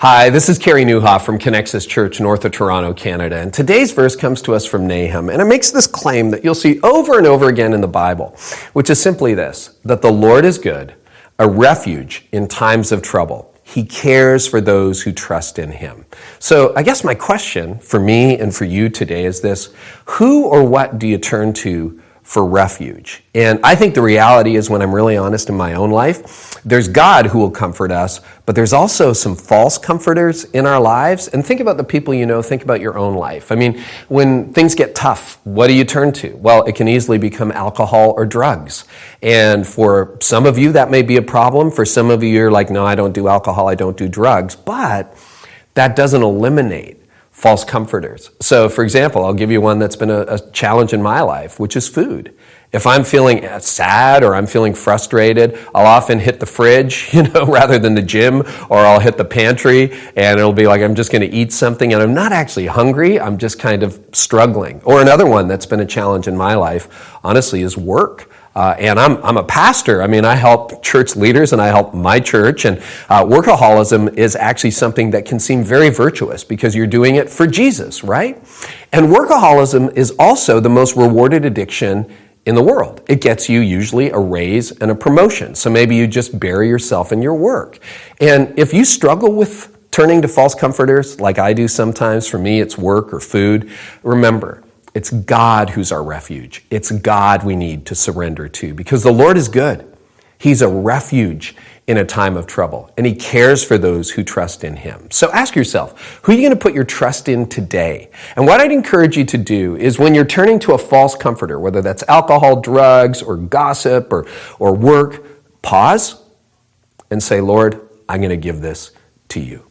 Hi, this is Carey Nieuwhof from Connexus Church, north of Toronto, Canada. And today's verse comes to us from Nahum, and it makes this claim that you'll see over and over again in the Bible, which is simply this, that the Lord is good, a refuge in times of trouble. He cares for those who trust in Him. So I guess my question for me and for you today is this: who or what do you turn to for refuge? And I think the reality is, when I'm really honest in my own life, there's God who will comfort us, but there's also some false comforters in our lives. And think about the people you know, think about your own life. I mean, when things get tough, what do you turn to? Well, it can easily become alcohol or drugs. And for some of you, that may be a problem. For some of you, you're like, no, I don't do alcohol, I don't do drugs. But that doesn't eliminate false comforters. So, for example, I'll give you one that's been a challenge in my life, which is food. If I'm feeling sad or I'm feeling frustrated, I'll often hit the fridge, rather than the gym, or I'll hit the pantry, and it'll be like I'm just going to eat something, and I'm not actually hungry, I'm just kind of struggling. Or another one that's been a challenge in my life, honestly, is work. And I'm a pastor. I mean, I help church leaders and I help my church. And workaholism is actually something that can seem very virtuous because you're doing it for Jesus, right? And workaholism is also the most rewarded addiction in the world. It gets you usually a raise and a promotion. So maybe you just bury yourself in your work. And if you struggle with turning to false comforters, like I do sometimes, for me it's work or food, remember, it's God who's our refuge. It's God we need to surrender to, because the Lord is good. He's a refuge in a time of trouble, and He cares for those who trust in Him. So ask yourself, who are you going to put your trust in today? And what I'd encourage you to do is, when you're turning to a false comforter, whether that's alcohol, drugs, or gossip, or work, pause and say, Lord, I'm going to give this to You.